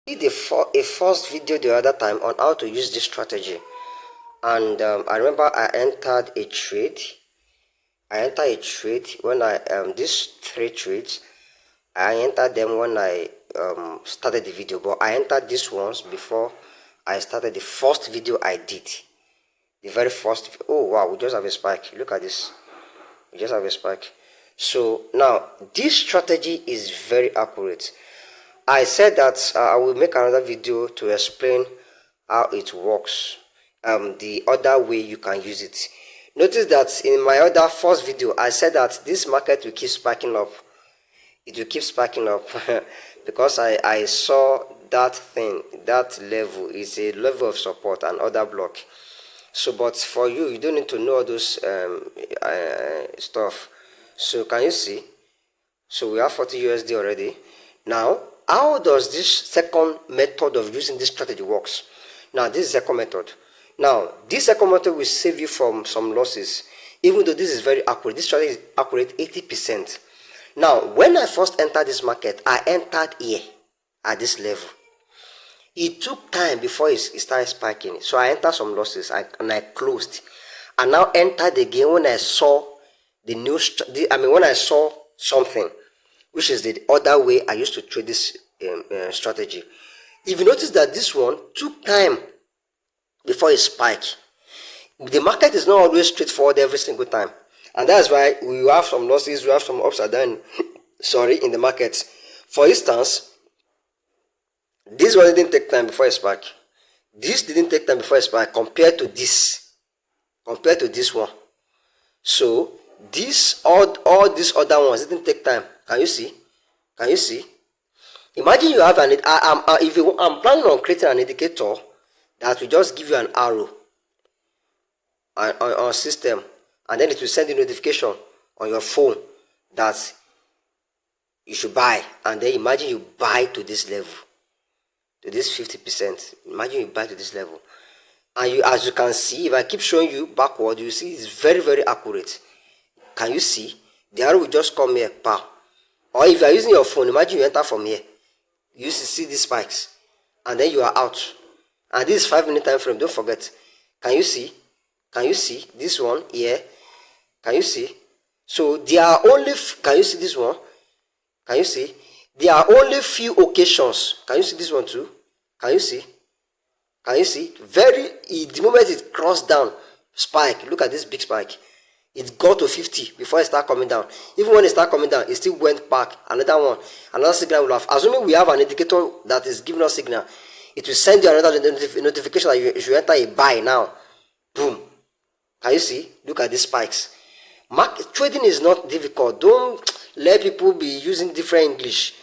Did a first video the other time on how to use this strategy, and I remember I entered a trade. When I these three trades. I entered them when I started the video, but I entered these ones before I started the first video I did. The very first. Oh wow, we just have a spike. Look at this. We just have a spike. So now this strategy is very accurate. I said that I will make another video to explain how it works, the other way you can use it. Notice that in my other first video I said that this market will keep spiking up. It will keep spiking up because I saw that thing, that level is a level of support and other block. So but for you, you don't need to know all those stuff. So can you see? So we have 40 USD already. Now how does this second method of using this strategy works? Now this is the second method. Now this second method will save you from some losses, even though this is very accurate. This strategy is accurate 80%. Now when I first entered this market, I entered here at this level. It took time before it started spiking, so I entered some losses and I closed. I now entered again when I saw the new when I saw something, which is the other way I used to trade this strategy. If you notice that this one took time before it spiked, the market is not always straightforward every single time, and that's why we have some losses, we have some ups and downs in the market. For instance, this one didn't take time before it spiked. This didn't take time before it spiked compared to this one. So this all these other ones didn't take time. Can you see? Imagine you have I'm planning on creating an indicator that will just give you an arrow on system, and then it will send you notification on your phone that you should buy. And then imagine you buy to this level, to this 50%. Imagine you buy to this level, and as you can see, if I keep showing you backward, you see it's very, very accurate. Can you see? The arrow will just come here, pow. Or if you are using your phone, imagine you enter from here, you see these spikes, and then you are out. And this is 5-minute time frame, don't forget. Can you see this one here? Can you see? So there are only can you see this one? Can you see? There are only few occasions. Can you see this one too? Can you see? The moment it crossed down, spike. Look at this big spike. It got to 50 before it started coming down. Even when it started coming down, it still went back. Another signal will have. Assuming we have an indicator that is giving us signal, it will send you another notification that you should enter a buy now. Boom. Can you see? Look at these spikes. Market trading is not difficult. Don't let people be using different English.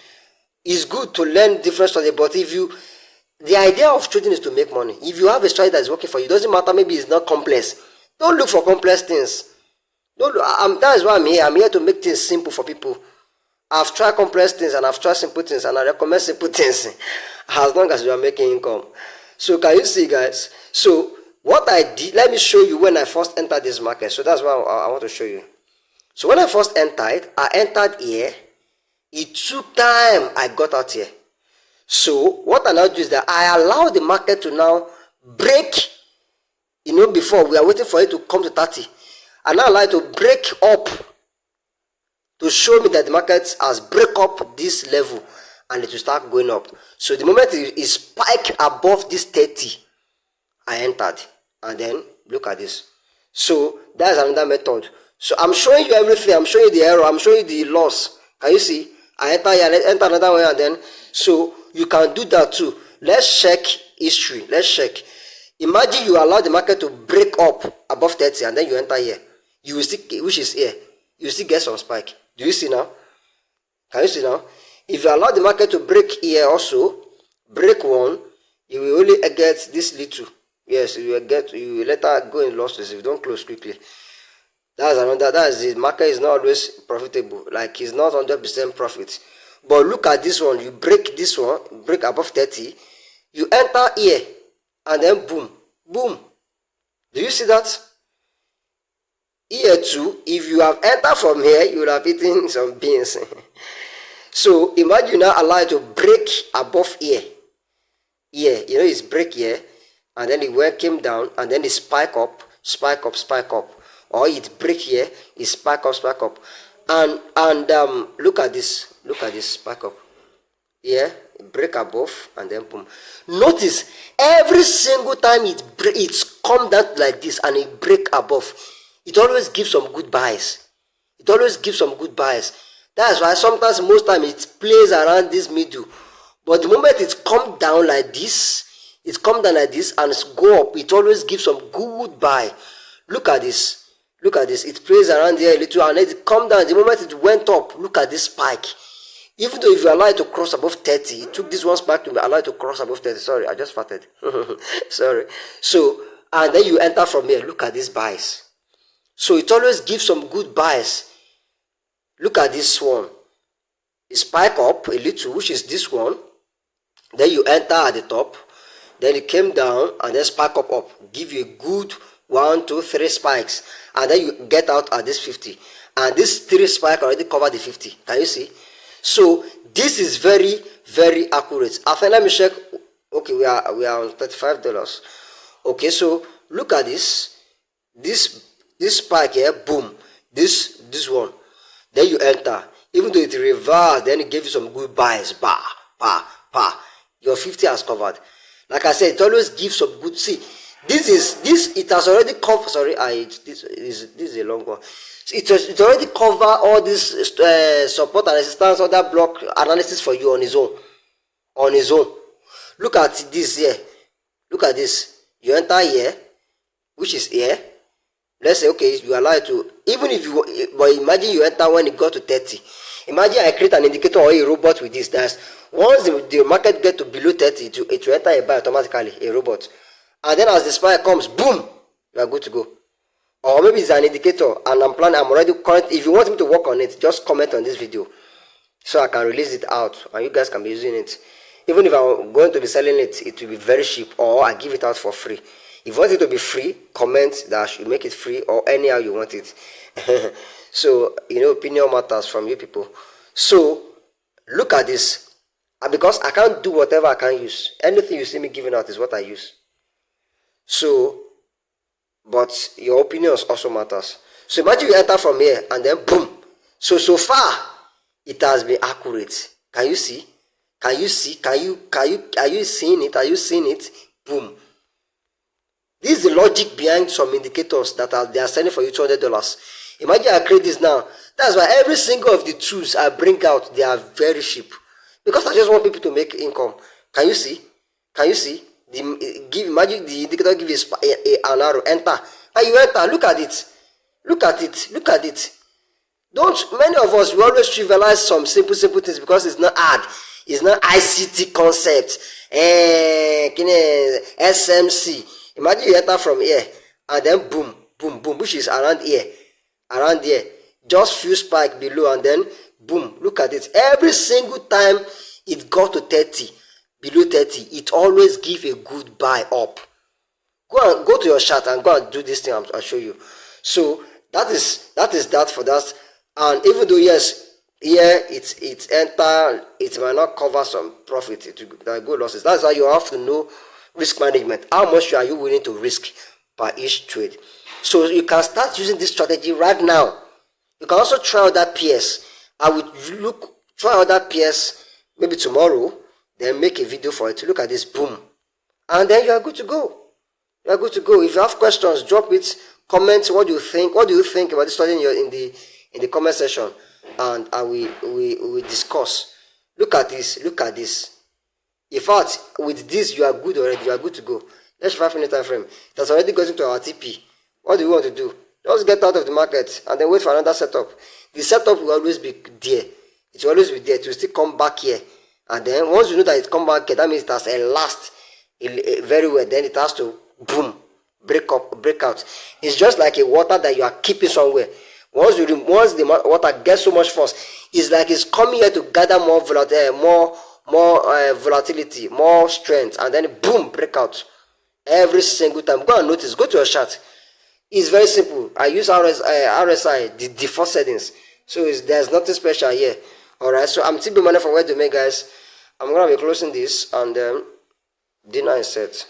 It's good to learn different strategy, but the idea of trading is to make money. If you have a strategy that is working for you, it doesn't matter, maybe it's not complex. Don't look for complex things. That is why I'm here. I'm here to make things simple for people. I've tried complex things and I've tried simple things, and I recommend simple things as long as you are making income. So can you see, guys? So what I did, let me show you when I first entered this market. So that's what I want to show you. So when I first entered, I entered here. It took time. I got out here. So what I now do is that I allow the market to now break. Before we are waiting for it to come to 30. I now allow it to break up to show me that the market has break up this level and it will start going up. So the moment it spike above this 30, I entered, and then look at this. So that's another method. So I'm showing you everything. I'm showing you the error. I'm showing you the loss. Can you see? I enter another one, and then so you can do that too. Let's check history. Let's check. Imagine you allow the market to break up above 30, and then you enter here. You will still, which is here, you will still get some spike. Do you see now? Can you see now? If you allow the market to break here also, break one, you will only get this little. Yes, you will later go in losses if you don't close quickly. That's the market is not always profitable. Like, it's not 100% profit. But look at this one. You break this one, break above 30, you enter here, and then boom, boom. Do you see that? Here too, if you have entered from here, you will have eaten some beans. So imagine now allow it to break above here. here, you know, it's break here, and then it came down, and then it spike up, spike up, spike up, or it break here, it spike up, and look at this spike up here, break above, and then boom. Notice every single time it's come down like this and it break above, it always gives some good buys. It always gives some good buys. That's why sometimes, most time, it plays around this middle. But the moment it's come down like this, and it's go up, it always gives some good buy. Look at this. Look at this. It plays around here a little, and then it come down. The moment it went up, look at this spike. Even though if you allow it to cross above 30, it took this one spike to allow it to cross above 30. Sorry, I just farted. Sorry. So, and then you enter from here. Look at these buys. So it always gives some good buys. Look at this one. It spike up a little, which is this one. Then you enter at the top. Then it came down and then spike up. Give you a good 1, 2, 3 spikes. And then you get out at this 50. And this 3 spike already covered the 50. Can you see? So this is very, very accurate. After, let me check. Okay, we are on $35. Okay, so look at this. This spike here, boom. This one. Then you enter. Even though it reversed, then it gave you some good buys. Your 50 has covered. Like I said, it always gives some good. See, it has already covered. Sorry, this is a long one. It already covered all this support and resistance, other block analysis for you on its own. Look at this here. Look at this. You enter here, which is here. Let's say, okay, you allow it to, even if you, but imagine you enter when it got to 30. Imagine I create an indicator or a robot with this. That's once the market get to below 30, it will enter a buy automatically, a robot. And then as the spike comes, boom, you are good to go. Or maybe it's an indicator and I'm already current. If you want me to work on it, just comment on this video so I can release it out and you guys can be using it. Even if I'm going to be selling it, it will be very cheap, or I give it out for free. If you want it to be free, comment that I should make it free, or anyhow you want it. So, opinion matters from you people. So, look at this. Because I can't do whatever I can use. Anything you see me giving out is what I use. So, but your opinions also matters. So imagine you enter from here and then boom. So far, it has been accurate. Can you see? Are you seeing it? Are you seeing it? Boom. This is the logic behind some indicators that they are selling for you $200. Imagine I create this now. That's why every single of the tools I bring out, they are very cheap. Because I just want people to make income. Can you see? Imagine the indicator give you an arrow, enter. And you enter, look at it. Many of us, we always trivialize some simple things because it's not hard. It's not ICT concept. SMC. Imagine you enter from here and then boom, which is around here. Just few spike below and then boom. Look at it. Every single time it got to 30, below 30, it always give a good buy up. Go to your chart and go and do this thing. I'll show you. So that is that for that. And even though yes, here it's enter, it might not cover some profit. It will go losses. That's why you have to know risk management. How much are you willing to risk per each trade? So you can start using this strategy right now. You can also try other PS. I will try other PS maybe tomorrow, then make a video for it to look at this, boom. And then you are good to go. If you have questions, drop it, comment what do you think. What do you think about this study in the comment section? And we will discuss. Look at this. In fact, with this you are good already, you are good to go. Let's 5-minute time frame. That's already goes into our TP. What do you want to do? Just get out of the market and then wait for another setup. The setup will always be there. It will always be there. It will still come back here. And then once you know that it come back here, that means it has elapsed very well. Then it has to boom, break out. It's just like a water that you are keeping somewhere. Once the water gets so much force, it's like it's coming here to gather more volatility, more strength, and then boom, break out. Every single time. Go and notice. Go to your chart. It's very simple. I use RSI, the default settings. So there's nothing special here. Alright, so I'm TB Money from Where to Make, guys. I'm going to be closing this, and Dinner is set.